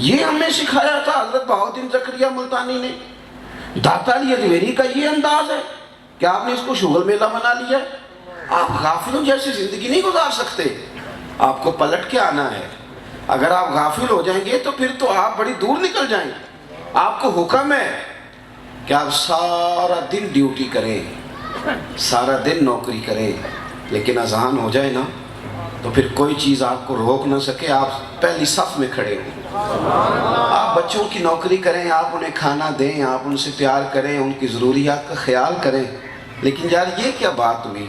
یہ ہمیں سکھایا تھا حضرت بہاؤالدین زکریا ملتانی نے۔ داتا علی اجمیری کا یہ انداز ہے کہ آپ نے اس کو شغل میلہ بنا لیا ہے۔ آپ غافلوں جیسی زندگی نہیں گزار سکتے، آپ کو پلٹ کے آنا ہے۔ اگر آپ غافل ہو جائیں گے تو پھر تو آپ بڑی دور نکل جائیں گے۔ آپ کو حکم ہے کہ آپ سارا دن ڈیوٹی کریں، سارا دن نوکری کریں، لیکن اذان ہو جائے نا تو پھر کوئی چیز آپ کو روک نہ سکے، آپ پہلی صف میں کھڑے ہوں۔ آپ بچوں کی نوکری کریں، آپ انہیں کھانا دیں، آپ ان سے پیار کریں، ان کی ضروریات کا خیال کریں، لیکن یار یہ کیا بات ہوئی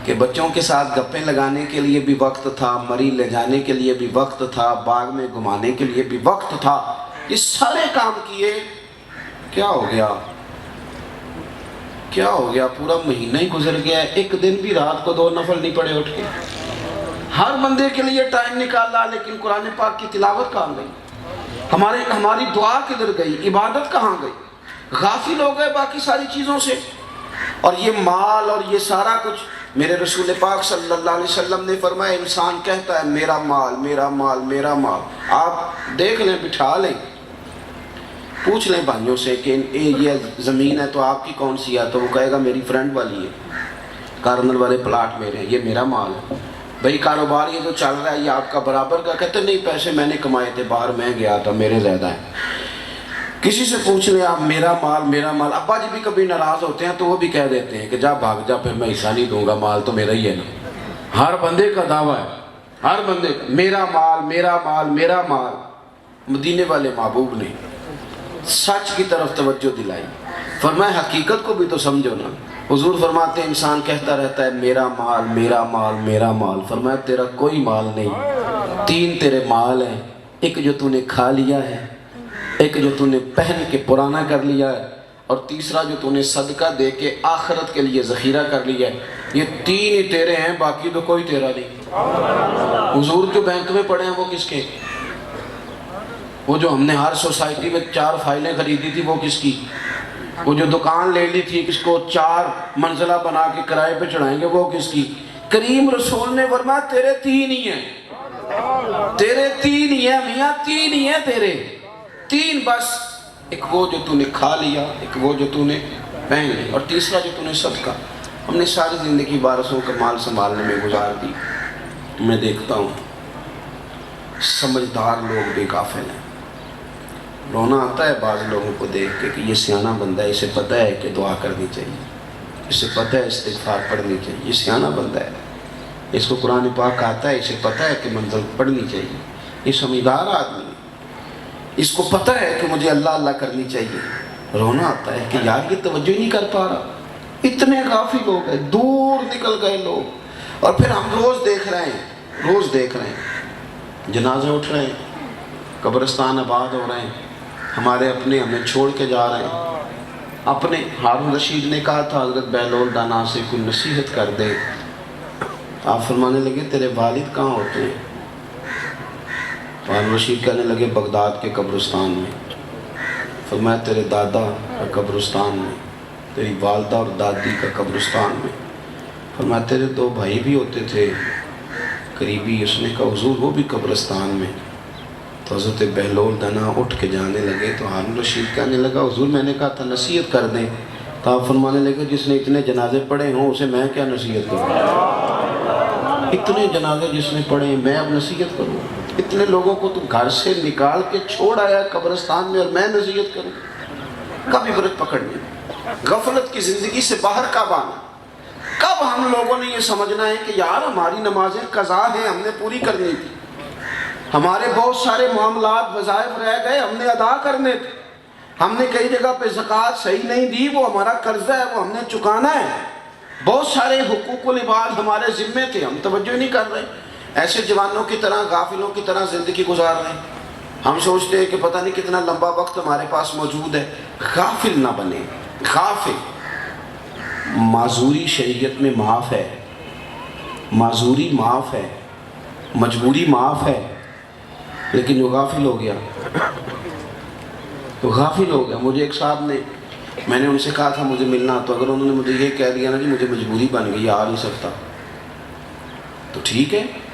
کہ بچوں کے ساتھ گپیں لگانے کے لیے بھی وقت تھا، مری لے جانے کے لیے بھی وقت تھا، باغ میں گھمانے کے لیے بھی وقت تھا، یہ سارے کام کیے، کیا ہو گیا؟ کیا ہو گیا؟ پورا مہینہ ہی گزر گیا ہے، ایک دن بھی رات کو 2 نفل نہیں پڑے اٹھ کے۔ ہر بندے کے لیے ٹائم نکالا، لیکن قرآن پاک کی تلاوت کہاں گئی؟ ہماری دعا کدھر گئی؟ عبادت کہاں گئی؟ غافل ہو گئے باقی ساری چیزوں سے۔ اور یہ مال اور یہ سارا کچھ، میرے رسول پاک صلی اللہ علیہ وسلم نے فرمایا انسان کہتا ہے میرا مال میرا مال میرا مال۔ آپ دیکھ لیں، بٹھا لیں، پوچھ لیں بھائیوں سے کہ یہ زمین ہے تو آپ کی کون سی ہے، تو وہ کہے گا میری فرینڈ والی ہے، کارنل والے پلاٹ میرے ہیں، یہ میرا مال ہے۔ بھئی کاروبار یہ جو چل رہا ہے یہ آپ کا برابر کا؟ کہتے نہیں، پیسے میں نے کمائے تھے، باہر میں گیا تھا، میرے زیادہ ہیں۔ کسی سے پوچھ لیں آپ، میرا مال میرا مال۔ ابا جی بھی کبھی ناراض ہوتے ہیں تو وہ بھی کہہ دیتے ہیں کہ جا بھاگ جا، پھر میں حصہ نہیں دوں گا، مال تو میرا ہی ہے نا۔ ہر بندے کا دعویٰ ہے، ہر بندے کا، میرا مال میرا مال میرا مال۔ مدینے والے محبوب نے سچ کی طرف توجہ دلائی، فرمایا حقیقت کو بھی تو سمجھو نا۔ حضور فرماتے ہیں انسان کہتا رہتا ہے میرا مال میرا مال میرا مال، فرمایا تیرا کوئی مال نہیں، 3 تیرے مال ہیں، ایک جو تو نے کھا لیا ہے، ایک جو تو نے پہن کے پرانا کر لیا ہے، اور تیسرا جو تو نے صدقہ دے کے آخرت کے لیے ذخیرہ کر لیا ہے۔ یہ 3 ہی تیرے ہیں، باقی تو کوئی تیرا نہیں۔ حضور جو بینک میں پڑے ہیں وہ کس کے؟ وہ جو ہم نے ہر سوسائٹی میں 4 فائلیں خریدی تھی وہ کس کی؟ وہ جو دکان لے لی تھی، اس کو 4 منزلہ بنا کے کرائے پہ چڑھائیں گے، وہ کس کی؟ کریم رسول نے فرمایا تیرے 3 ہی ہیں، تیرے 3 ہی ہیں میاں، 3 ہی ہیں تیرے، 3 بس۔ ایک وہ جو تو نے کھا لیا، ایک وہ جو تو نے پہن لیا، اور تیسرا جو تو نے صدقہ۔ ہم نے ساری زندگی وارثوں کا مال سنبھالنے میں گزار دی۔ میں دیکھتا ہوں سمجھدار لوگ بھی غافل ہیں۔ رونا آتا ہے بعض لوگوں کو دیکھ کے کہ یہ سیانہ بندہ ہے، اسے پتہ ہے کہ دعا کرنی چاہیے، اسے پتہ ہے استغفار پڑھنی چاہیے، یہ سیانہ بندہ ہے، اس کو قرآن پاک آتا ہے، اسے پتہ ہے کہ منزل پڑھنی چاہیے، یہ سمجھدار آدمی ہے، اس کو پتہ ہے کہ مجھے اللہ اللہ کرنی چاہیے۔ رونا آتا ہے کہ یار یہ توجہ نہیں کر پا رہا، اتنے غافل ہو گئے، دور نکل گئے لوگ۔ اور پھر ہم روز دیکھ رہے ہیں جنازے اٹھ رہے ہیں، قبرستان آباد ہو رہے ہیں، ہمارے اپنے ہمیں چھوڑ کے جا رہے ہیں۔ اپنے ہارون رشید نے کہا تھا حضرت بہلول دانا سے کوئی نصیحت کر دے، آپ فرمانے لگے تیرے والد کہاں ہوتے ہیں؟ ہارون رشید کہنے لگے بغداد کے قبرستان میں۔ فرمایا تیرے دادا کا قبرستان میں، تیری والدہ اور دادی کا قبرستان میں۔ فرمایا تیرے 2 بھائی بھی ہوتے تھے قریبی، اس نے کہا حضور وہ بھی قبرستان میں۔ تو حضرت بہلول دنا اٹھ کے جانے لگے تو ہارون رشید کہنے لگا حضور میں نے کہا تھا نصیحت کر دیں، تو آپ فرمانے لگے جس نے اتنے جنازے پڑھے ہوں اسے میں کیا نصیحت کروں؟ اتنے جنازے جس نے پڑھے ہیں میں اب نصیحت کروں؟ اتنے لوگوں کو تو گھر سے نکال کے چھوڑ آیا قبرستان میں، اور میں نصیحت کروں؟ کب عبرت پکڑنی؟ غفلت کی زندگی سے باہر کب آنا؟ کب ہم لوگوں نے یہ سمجھنا ہے کہ یار ہماری نمازیں قضا ہیں، ہم نے پوری کرنی تھی، ہمارے بہت سارے معاملات وظائف رہ گئے ہم نے ادا کرنے تھے، ہم نے کئی جگہ پہ زکوٰۃ صحیح نہیں دی، وہ ہمارا قرضہ ہے، وہ ہم نے چکانا ہے، بہت سارے حقوق العباد ہمارے ذمے تھے، ہم توجہ نہیں کر رہے، ایسے جوانوں کی طرح غافلوں کی طرح زندگی گزار رہے ہیں۔ ہم سوچتے ہیں کہ پتہ نہیں کتنا لمبا وقت ہمارے پاس موجود ہے۔ غافل نہ بنے، غافل۔ معذوری شریعت میں معاف ہے، معذوری معاف ہے، مجبوری معاف ہے، لیکن جو غافل ہو گیا تو غافل ہو گیا۔ مجھے ایک صاحب نے، میں نے ان سے کہا تھا مجھے ملنا، تو اگر انہوں نے مجھے یہ کہہ دیا نا جی مجھے مجبوری بن گئی آ نہیں سکتا، تو ٹھیک ہے،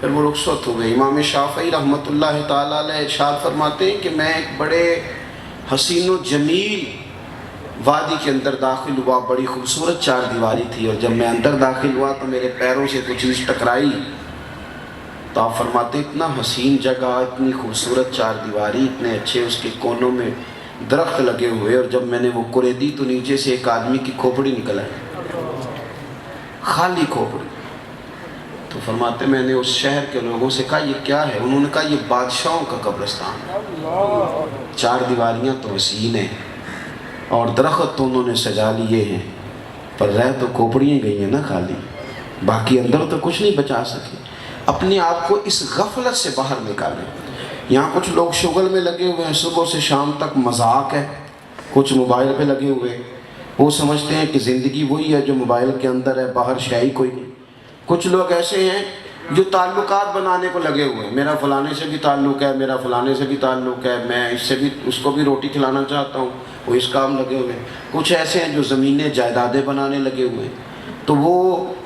پھر وہ رخصت ہو گئے۔ امام شافعی رحمۃ اللہ تعالیٰ علیہ ارشاد فرماتے ہیں کہ میں ایک بڑے حسین و جمیل وادی کے اندر داخل ہوا، بڑی خوبصورت چار دیواری تھی، اور جب میں اندر داخل ہوا تو میرے پیروں سے کچھ چیز ٹکرائی، تو آپ فرماتے اتنا حسین جگہ، اتنی خوبصورت چار دیواری، اتنے اچھے اس کے کونوں میں درخت لگے ہوئے، اور جب میں نے وہ کریدی تو نیچے سے ایک آدمی کی کھوپڑی نکل آئی، خالی کھوپڑی۔ تو فرماتے میں نے اس شہر کے لوگوں سے کہا یہ کیا ہے؟ انہوں نے کہا یہ بادشاہوں کا قبرستان، چار دیواریاں تو حسین ہیں اور درخت تو انہوں نے سجا لیے ہیں، پر رہ تو کھوپڑیاں گئی ہیں نا خالی، باقی اندر تو کچھ نہیں بچا سکے۔ اپنے آپ کو اس غفلت سے باہر نکالیں۔ یہاں کچھ لوگ شغل میں لگے ہوئے ہیں، صبح سے شام تک مذاق ہے، کچھ موبائل پہ لگے ہوئے، وہ سمجھتے ہیں کہ زندگی وہی ہے جو موبائل کے اندر ہے، باہر شے کوئی نہیں۔ کچھ لوگ ایسے ہیں جو تعلقات بنانے کو لگے ہوئے ہیں، میرا فلانے سے بھی تعلق ہے، میرا فلانے سے بھی تعلق ہے، میں اس سے بھی اس کو بھی روٹی کھلانا چاہتا ہوں، وہ اس کام لگے ہوئے ہیں۔ کچھ ایسے ہیں جو زمینیں جائیدادیں بنانے لگے ہوئے ہیں، تو وہ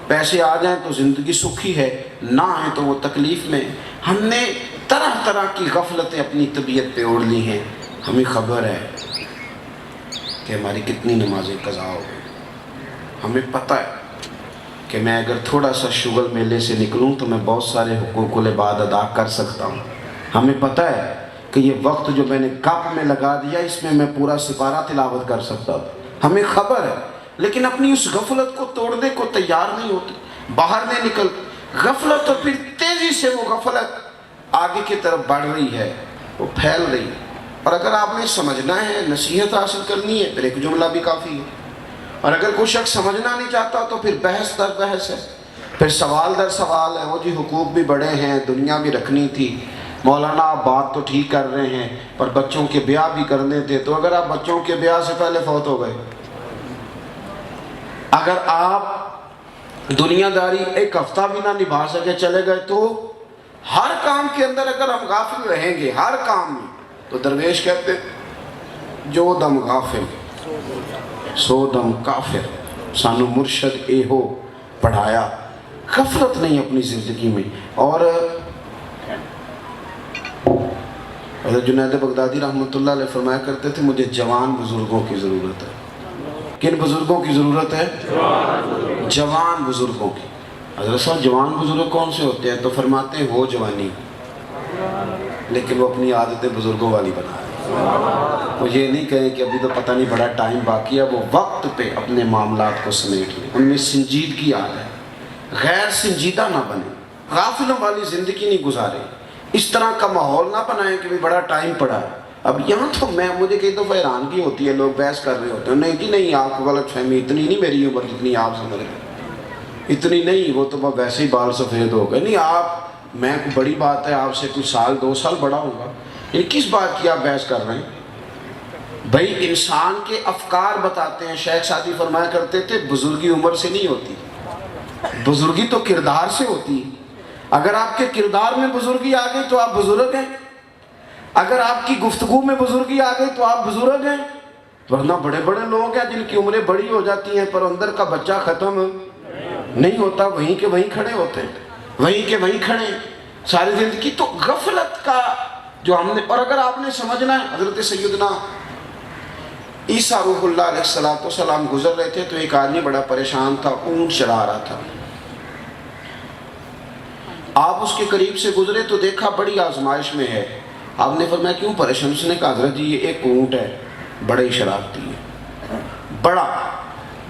پیسے آ جائیں تو زندگی سکھی ہے، نہ آئیں تو وہ تکلیف میں۔ ہم نے طرح طرح کی غفلتیں اپنی طبیعت پہ اوڑھ لی ہیں۔ ہمیں خبر ہے کہ ہماری کتنی نمازیں قضا ہو گئی، ہمیں پتہ ہے کہ میں اگر تھوڑا سا شغل میلے سے نکلوں تو میں بہت سارے حقوق العباد ادا کر سکتا ہوں۔ ہمیں پتہ ہے کہ یہ وقت جو میں نے گپ میں لگا دیا اس میں میں پورا سپارہ تلاوت کر سکتا ہوں، ہمیں خبر ہے، لیکن اپنی اس غفلت کو توڑنے کو تیار نہیں ہوتے، باہر نہیں نکل غفلت، اور پھر تیزی سے وہ غفلت آگے کی طرف بڑھ رہی ہے، وہ پھیل رہی ہے۔ اور اگر آپ نے سمجھنا ہے، نصیحت حاصل کرنی ہے، پھر ایک جملہ بھی کافی ہے، اور اگر کوئی شخص سمجھنا نہیں چاہتا تو پھر بحث در بحث ہے، پھر سوال در سوال ہے۔ وہ جی حقوق بھی بڑے ہیں، دنیا بھی رکھنی تھی، مولانا آپ بات تو ٹھیک کر رہے ہیں پر بچوں کے بیاہ بھی کرنے تھے، تو اگر آپ بچوں کے بیاہ سے پہلے فوت ہو گئے، اگر آپ دنیا داری ایک ہفتہ بھی نہ نبھا سکے چلے گئے، تو ہر کام کے اندر اگر ہم غافل رہیں گے، ہر کام میں، تو درویش کہتے جو دم غافل سو دم کافر، سانو مرشد اے ہو پڑھایا۔ غفلت نہیں اپنی زندگی میں۔ اور حضرت جنید بغدادی رحمۃ اللہ علیہ فرمایا کرتے تھے مجھے جوان بزرگوں کی ضرورت ہے۔ کن بزرگوں کی ضرورت ہے؟ جوان بزرگوں کی۔ حضرت صاحب جوان بزرگ کون سے ہوتے ہیں؟ تو فرماتے ہیں ہو جوانی لیکن وہ اپنی عادتیں بزرگوں والی بنا رہے ہیں۔ وہ یہ نہیں کہیں کہ ابھی تو پتہ نہیں بڑا ٹائم باقی ہے، وہ وقت پہ اپنے معاملات کو سمیٹ لیں، ان میں سنجیدگی آ جائے، غیر سنجیدہ نہ بنے، غافلوں والی زندگی نہیں گزارے، اس طرح کا ماحول نہ بنائیں کہ بڑا ٹائم پڑا ہے۔ اب یہاں تو مجھے کئی دفعہ حیرانگی ہوتی ہے، لوگ بحث کر رہے ہوتے ہیں، نہیں جی نہیں آپ کو غلط فہمی، اتنی نہیں میری عمر جتنی آپ سمجھ رہے ہیں، اتنی نہیں، وہ تو ویسے ہی بال سفید ہو گئے، نہیں آپ، میں کوئی بڑی بات ہے آپ سے کچھ سال 2 سال بڑا ہوگا، یعنی کس بات کی آپ بحث کر رہے ہیں؟ بھائی انسان کے افکار بتاتے ہیں۔ شیخ سعدی فرمایا کرتے تھے بزرگی عمر سے نہیں ہوتی، بزرگی تو کردار سے ہوتی ہے۔ اگر آپ کے کردار میں بزرگی آ گئی تو آپ بزرگ ہیں، اگر آپ کی گفتگو میں بزرگی آ گئی تو آپ بزرگ ہیں، ورنہ بڑے بڑے لوگ ہیں جن کی عمریں بڑی ہو جاتی ہیں پر اندر کا بچہ ختم نہیں ہوتا، وہیں کے وہیں کھڑے ہوتے ہیں، وہیں کے وہیں کھڑے ساری زندگی۔ تو غفلت کا جو ہم نے، اور اگر آپ نے سمجھنا ہے، حضرت سیدنا عیسیٰ روح اللہ علیہ السلام گزر رہے تھے تو ایک آدمی بڑا پریشان تھا، اونٹ چڑھا رہا تھا، آپ اس کے قریب سے گزرے تو دیکھا بڑی آزمائش میں ہے، آپ نے فرمایا کیوں پریشان؟ اس نے کہا حضرت جی یہ ایک اونٹ ہے، بڑا ہی شرارتی ہے، بڑا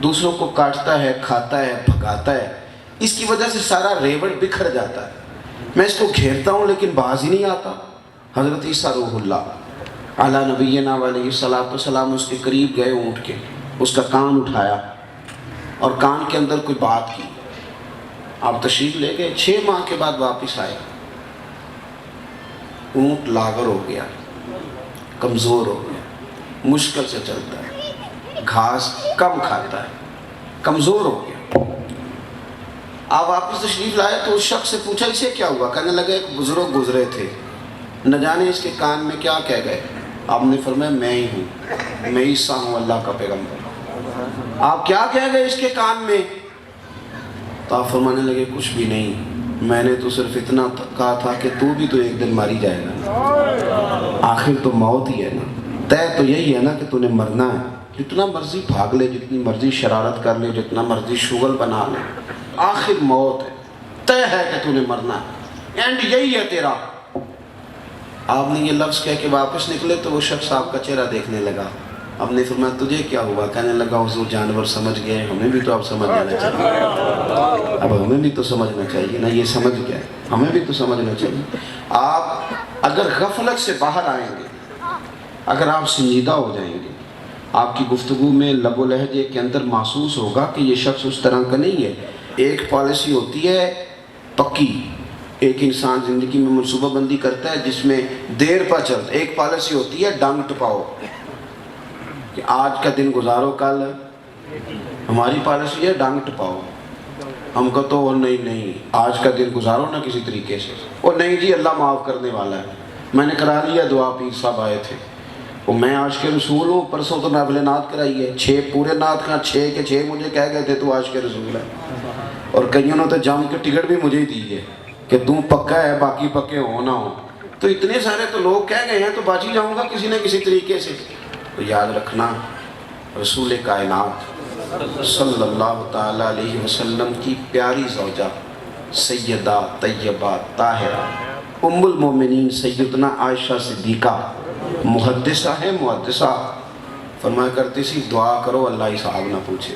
دوسروں کو کاٹتا ہے، کھاتا ہے، بھگاتا ہے، اس کی وجہ سے سارا ریوڑ بکھر جاتا ہے، میں اس کو گھیرتا ہوں لیکن باز ہی نہیں آتا۔ حضرت عیسیٰ روح اللہ علیہ نبینا علیہ السلام اس کے قریب گئے اونٹ کے، اس کا کان اٹھایا اور کان کے اندر کوئی بات کی، آپ تشریف لے گئے، 6 ماہ کے بعد واپس آئے، اونٹ لاغر ہو گیا، کمزور ہو گیا، مشکل سے چلتا ہے، گھاس کم کھاتا ہے، کمزور ہو گیا۔ آپ واپس تشریف لائے تو اس شخص سے پوچھا اسے کیا ہوا؟ کہنے لگا ایک بزرگ گزرے تھے، نہ جانے اس کے کان میں کیا کہہ گئے۔ آپ نے فرمایا میں ہی ہوں، میں عیسیٰ ہوں اللہ کا پیغمبر۔ آپ کیا کہہ گئے اس کے کان میں؟ تو آپ فرمانے لگے کچھ بھی نہیں، میں نے تو صرف اتنا کہا تھا کہ تو بھی تو ایک دن ماری جائے گا، آخر تو موت ہی ہے نا، طے تو یہی ہے نا کہ تو نے مرنا ہے، جتنا مرضی بھاگ لے، جتنی مرضی شرارت کر لے، جتنا مرضی شغل بنا لے، آخر موت ہے، طے ہے کہ تو نے مرنا ہے، اینڈ یہی ہے تیرا۔ آپ نے یہ لفظ کہہ کے واپس نکلے تو وہ شخص آپ کا چہرہ دیکھنے لگا، آپ نے فرمایا تجھے کیا ہوا؟ کہنے لگا حضور جانور سمجھ گئے، ہمیں بھی تو اب سمجھ جانا چاہیے، اب ہمیں بھی تو سمجھنا چاہیے نا، یہ سمجھ گیا ہمیں بھی تو سمجھنا چاہیے۔ آپ اگر غفلت سے باہر آئیں گے، اگر آپ سنجیدہ ہو جائیں گے، آپ کی گفتگو میں لب و لہجے کے اندر محسوس ہوگا کہ یہ شخص اس طرح کا نہیں ہے۔ ایک پالیسی ہوتی ہے پکی، ایک انسان زندگی میں منصوبہ بندی کرتا ہے جس میں دیر پر چلتا ہے، ایک پالیسی ہوتی ہے ڈانگ ٹپاؤ کہ آج کا دن گزارو کل، ہماری پالیسی ہے ڈانگ ٹپاؤ، ہم کو تو وہ نہیں آج کا دن گزارو نا کسی طریقے سے، وہ نہیں جی اللہ معاف کرنے والا ہے، میں نے کرا لیا دعا، پیر صاحب آئے تھے، وہ میں عاشق رسول ہوں، پرسوں تو محفل نعت کرائی ہے، 6 پورے نعت کا 6 کے 6 مجھے کہہ گئے تھے تو عاشق رسول ہے، اور کئیوں نے تو جم کے ٹکٹ بھی مجھے ہی دی ہے کہ تم پکا ہے باقی پکے ہو نہ ہو، تو اتنے سارے تو لوگ کہہ گئے ہیں تو باچ ہی جاؤں گا کسی نہ کسی طریقے سے۔ تو یاد رکھنا رسول کائنات صلی اللہ تعالیٰ علیہ وسلم کی پیاری زوجہ سیدہ طیبہ طاہرہ ام المومنین سیدنا عائشہ صدیقہ محدثہ ہے، محدثہ فرمایا کرتی سی دعا کرو اللہ حساب نہ پوچھے،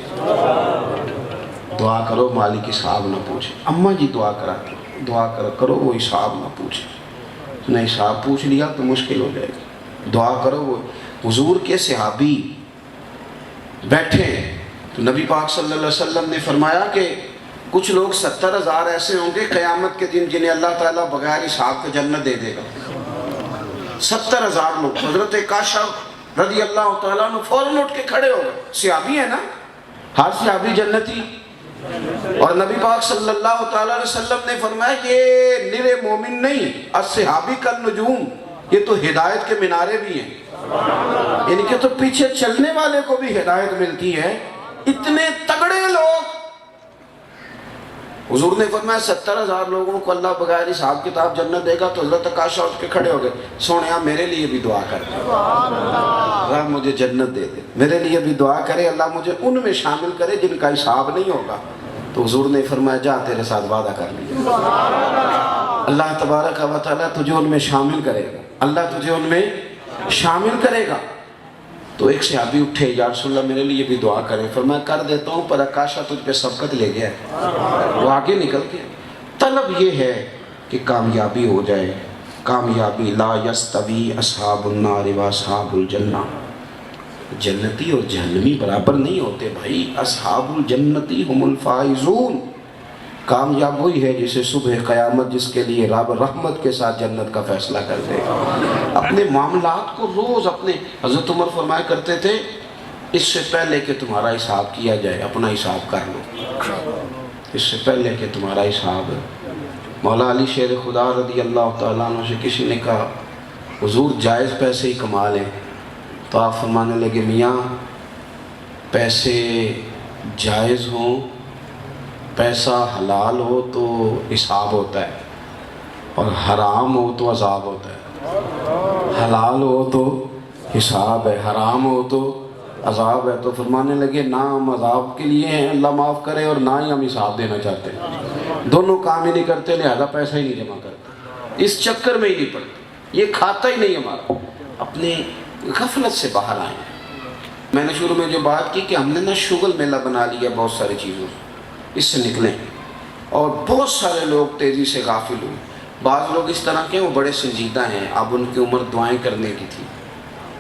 دعا کرو مالک حساب نہ پوچھے، اماں جی دعا کراتی دعا کرو وہ حساب نہ پوچھے، نے حساب پوچھ لیا تو مشکل ہو جائے گی، دعا کرو وہ۔ حضور کے صحابی بیٹھے تو نبی پاک صلی اللہ علیہ وسلم نے فرمایا کہ کچھ لوگ 70,000 ایسے ہوں گے قیامت کے دن جنہیں اللہ تعالیٰ بغیر حساب کے جنت دے دے گا، 70,000 لوگ۔ حضرت کاشف رضی اللہ تعالیٰ عنہ فوراً اٹھ کے کھڑے ہو گئے، صحابی ہے نا، ہر صحابی جنتی، اور نبی پاک صلی اللہ تعالیٰ علیہ وسلم نے فرمایا یہ نرے مومن نہیں، الصحابی کالنجوم، یہ تو ہدایت کے مینارے بھی ہیں، ان کے تو پیچھے چلنے والے کو بھی ہدایت ملتی ہے، اتنے تگڑے لوگ۔ حضور نے فرمایا 70,000 لوگوں کو اللہ بغیر حساب کتاب جنت دے گا، تو حضرت عائشہ اٹھ کے کھڑے ہو گئے، سونیا میرے لیے بھی دعا کر دے، اللہ مجھے جنت دے دے، میرے لیے بھی دعا کرے اللہ مجھے ان میں شامل کرے جن کا حساب نہیں ہوگا۔ تو حضور نے فرمایا جا تیرے ساتھ وعدہ کر لیا، اللہ تبارک و تعالیٰ تجھے ان میں شامل کرے گا، اللہ تجھے ان میں شامل کرے گا۔ تو ایک صحابی اٹھے، یا رسول اللہ میرے لیے بھی دعا کریں، فرمایا کر دیتا ہوں پر عکاشہ تجھ پہ سبقت لے گیا ہے، وہ آگے نکل گیا۔ طلب یہ ہے کہ کامیابی ہو جائے، کامیابی لا یستوی اصحاب النار و اصحاب الجنہ، جنتی اور جہنمی برابر نہیں ہوتے بھائی، اصحاب الجنتی ہم الفائزون، کامیاب وہی ہے جسے صبح قیامت جس کے لیے رب رحمت کے ساتھ جنت کا فیصلہ کر دے گا۔ اپنے معاملات کو روز اپنے، حضرت عمر فرمایا کرتے تھے اس سے پہلے کہ تمہارا حساب کیا جائے اپنا حساب کر لو، اس سے پہلے کہ تمہارا حساب۔ مولا علی شیر خدا رضی اللہ تعالیٰ عنہ سے کسی نے کہا حضور جائز پیسے ہی کما لیں، تو آپ فرمانے لگے میاں پیسے جائز ہوں، پیسہ حلال ہو تو حساب ہوتا ہے، اور حرام ہو تو عذاب ہوتا ہے، حلال ہو تو حساب ہے، حرام ہو تو عذاب ہے۔ تو فرمانے لگے نہ ہم عذاب کے لیے ہیں اللہ معاف کرے، اور نہ ہی ہم حساب دینا چاہتے ہیں، دونوں کام ہی نہیں کرتے، لہذا پیسہ ہی نہیں جمع کرتے، اس چکر میں ہی نہیں پڑتے، یہ کھاتا ہی نہیں ہمارا۔ اپنے غفلت سے باہر آئیں۔ میں نے شروع میں جو بات کی کہ ہم نے نا شغل میلہ بنا لیا بہت ساری چیزوں، اس سے نکلیں، اور بہت سارے لوگ تیزی سے غافل ہوئے۔ بعض لوگ اس طرح کے وہ بڑے سنجیدہ ہیں، اب ان کی عمر دعائیں کرنے کی تھی،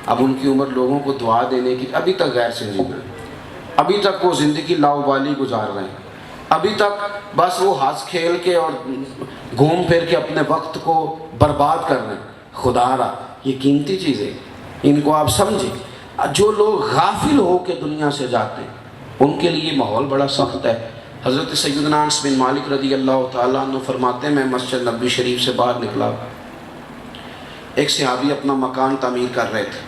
اب ان کی عمر لوگوں کو دعا دینے کی، ابھی تک غیر سنجیدہ ہیں، ابھی تک وہ زندگی لاؤبالی گزار رہے ہیں، ابھی تک بس وہ ہنس کھیل کے اور گھوم پھر کے اپنے وقت کو برباد کر رہے ہیں۔ خدا را یہ قیمتی چیزیں ان کو آپ سمجھیں۔ جو لوگ غافل ہو کے دنیا سے جاتے ہیں ان کے لیے ماحول بڑا سخت ہے۔ حضرت سیدنا انس بن مالک رضی اللہ تعالیٰ عنہ فرماتے ہیں میں مسجد نبوی شریف سے باہر نکلا، ایک صحابی اپنا مکان تعمیر کر رہے تھے،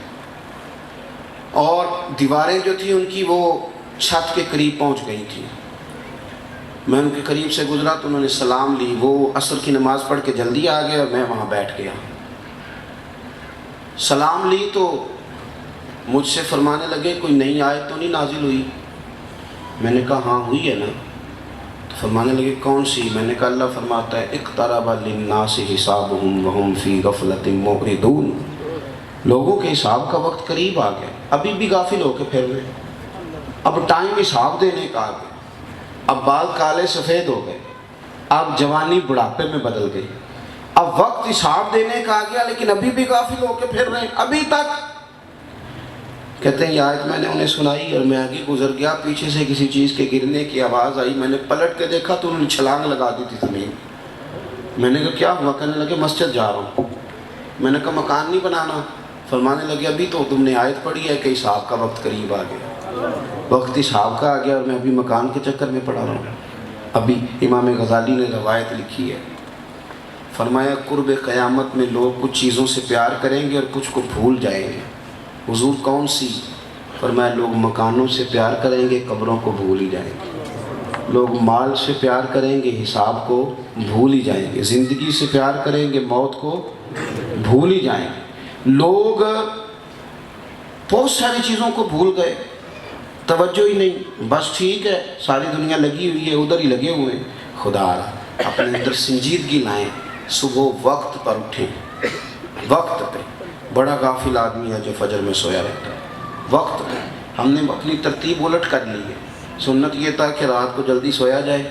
اور دیواریں جو تھیں ان کی وہ چھت کے قریب پہنچ گئی تھیں، میں ان کے قریب سے گزرا تو انہوں نے سلام لی، وہ عصر کی نماز پڑھ کے جلدی آ گئے اور میں وہاں بیٹھ گیا۔ سلام لی تو مجھ سے فرمانے لگے کوئی نئی آیت تو نہیں نازل ہوئی؟ میں نے کہا ہاں ہوئی ہے نا۔ تو فرمانے لگے کون سی؟ میں نے کہا اللہ فرماتا ہے اقترب للناس حسابهم وهم فی غفلۃ معرضون، لوگوں کے حساب کا وقت قریب آ گیا، ابھی بھی غافل ہو کے پھر رہے، اب ٹائم حساب دینے کا آ گیا، اب بال کالے سفید ہو گئے، اب جوانی بڑھاپے میں بدل گئی، اب وقت حساب دینے کا آ گیا لیکن ابھی بھی غافل ہو کے پھر رہے ہیں ابھی تک۔ کہتے ہیں یہ آیت میں نے انہیں سنائی اور میں آگے گزر گیا، پیچھے سے کسی چیز کے گرنے کی آواز آئی، میں نے پلٹ کے دیکھا تو انہوں نے چھلانگ لگا دی تھی زمین۔ میں نے کہا کیا ہوا؟ کہنے لگے مسجد جا رہا ہوں۔ میں نے کہا مکان نہیں بنانا؟ فرمانے لگے ابھی تو تم نے آیت پڑھی ہے کہ حساب کا وقت قریب آ گیا، وقت حساب کا آ گیا اور میں ابھی مکان کے چکر میں پڑا رہا ہوں۔ ابھی امام غزالی نے روایت لکھی ہے، فرمایا قرب قیامت میں لوگ کچھ چیزوں سے پیار کریں گے اور کچھ کو بھول جائیں گے۔ حضور کون سی؟ فرمایا لوگ مکانوں سے پیار کریں گے، قبروں کو بھول ہی جائیں گے، لوگ مال سے پیار کریں گے، حساب کو بھول ہی جائیں گے، زندگی سے پیار کریں گے، موت کو بھول ہی جائیں گے۔ لوگ بہت ساری چیزوں کو بھول گئے، توجہ ہی نہیں، بس ٹھیک ہے ساری دنیا لگی ہوئی ہے ادھر ہی لگے ہوئے ہیں۔ خدا اپنے اندر سنجیدگی لائیں، صبح وقت پر اٹھیں، وقت پہ۔ بڑا غافل آدمی ہے جو فجر میں سویا رہتا ہے، وقت پہ۔ ہم نے اپنی ترتیب الٹ کر لی ہے، سنت یہ تھا کہ رات کو جلدی سویا جائے،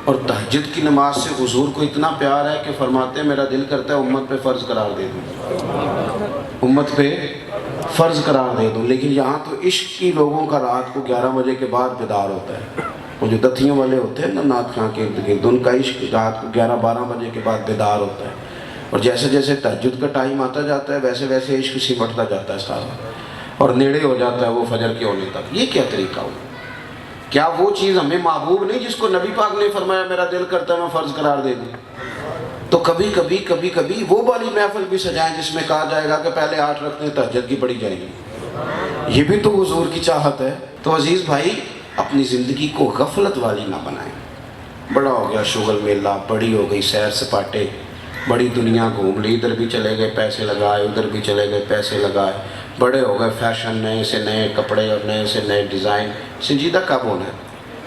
اور تہجد کی نماز سے حضور کو اتنا پیار ہے کہ فرماتے ہیں میرا دل کرتا ہے امت پہ فرض قرار دے دوں، امت پہ فرض قرار دے دوں۔ لیکن یہاں تو عشق کی لوگوں کا رات کو 11 بجے کے بعد بیدار ہوتا ہے، وہ جو دتھیوں والے ہوتے ہیں نا نعت خواں کے ارد گرد، ان کا عشق رات کو 11-12 بجے کے بعد بیدار ہوتا ہے، اور جیسے جیسے تہجد کا ٹائم آتا جاتا ہے ویسے ویسے عشق سمٹتا جاتا ہے سارا، اور نیڑے ہو جاتا ہے وہ فجر کے ہونے تک۔ یہ کیا طریقہ ہوا؟ کیا وہ چیز ہمیں محبوب نہیں جس کو نبی پاک نے فرمایا میرا دل کرتا ہے میں فرض قرار دے دوں؟ تو کبھی کبھی وہ والی محفل بھی سجائیں جس میں کہا جائے گا کہ پہلے 8 رکعتیں تہجد کی پڑھی جائیں گی، یہ بھی تو حضور کی چاہت ہے۔ تو عزیز بھائی اپنی زندگی کو غفلت والی نہ بنائیں۔ بڑا ہو گیا شغل میلہ، بڑی ہو گئی سیر سپاٹے، بڑی دنیا گھوم لی، ادھر بھی چلے گئے پیسے لگائے، ادھر بھی چلے گئے پیسے لگائے، بڑے ہو گئے فیشن، نئے سے نئے کپڑے اور نئے سے نئے ڈیزائن۔ سنجیدہ کب ہونا ہے؟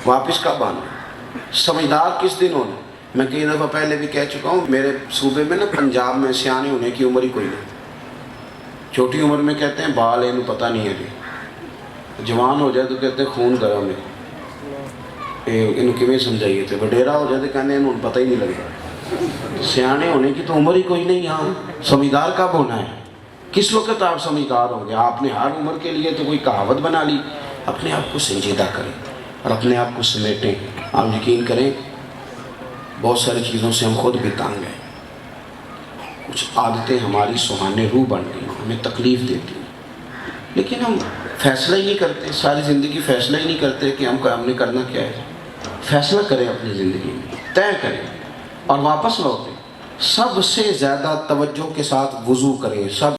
واپس کب آنا ہے؟ سمجھدار کس دن ہونا ہے؟ میں کئی دفعہ پہلے بھی کہہ چکا ہوں، میرے صوبے میں نا پنجاب میں سیانے ہونے کی عمر ہی کوئی نہیں، چھوٹی عمر میں کہتے ہیں بال انہوں پتہ نہیں ہے، جی جوان ہو جائے تو کہتے ہیں خون گرم ہے، انہوں کیویں سمجھائیے تھے، وڈیرا ہو جائے تو کہنے انہوں پتہ ہی نہیں لگتا۔ سیانے ہونے کی تو عمر ہی کوئی نہیں یہاں۔ سمجھدار کب ہونا ہے؟ کس وقت آپ سمجھدار ہوں گے؟ آپ نے ہر عمر کے لیے تو کوئی کہاوت بنا لی۔ اپنے آپ کو سنجیدہ کریں اور اپنے آپ کو سمیٹیں۔ آپ یقین کریں بہت ساری چیزوں سے ہم خود بھی تنگ ہیں، کچھ عادتیں ہماری سہانے روح بن گئی، ہمیں تکلیف دیتی ہیں، لیکن ہم فیصلہ ہی نہیں کرتے، ساری زندگی فیصلہ ہی نہیں کرتے کہ ہم نے کرنا کیا ہے۔ فیصلہ کریں اپنی زندگی میں، طے کریں اور واپس لوٹیں۔ سب سے زیادہ توجہ کے ساتھ وضو کریں، سب